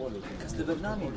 برنامج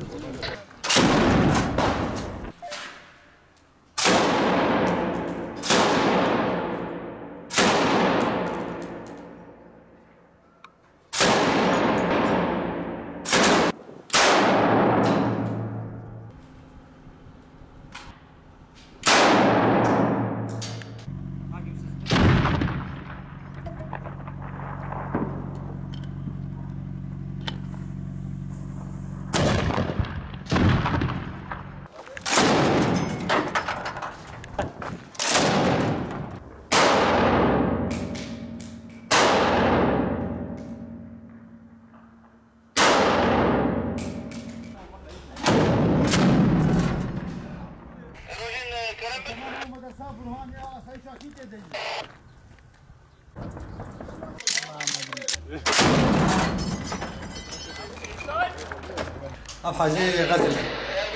اب حاجه غزل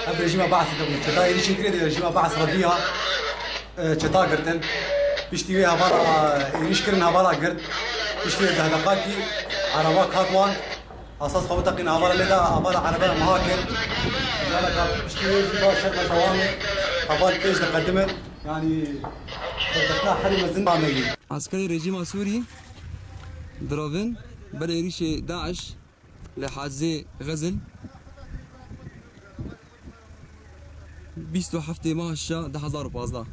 اب رجيمه بعث دم چتا يريشن كريد رجيمه بعث ربيها چتا قرتن بيشتي ويها برا يريش كرنها برا قرد بيشتي هدقاكي عرباك هاتوان اساس خوتقين ابرا لدا ابرا عربا مهاجر لا بيشتي ويها شرطه ثواني ابال ايش تقدمت يعني فتحنا حرم الزنباني عسكري رجيم سوري درافن بدا يريش داعش لحازي غزل 27 ماه 10 2015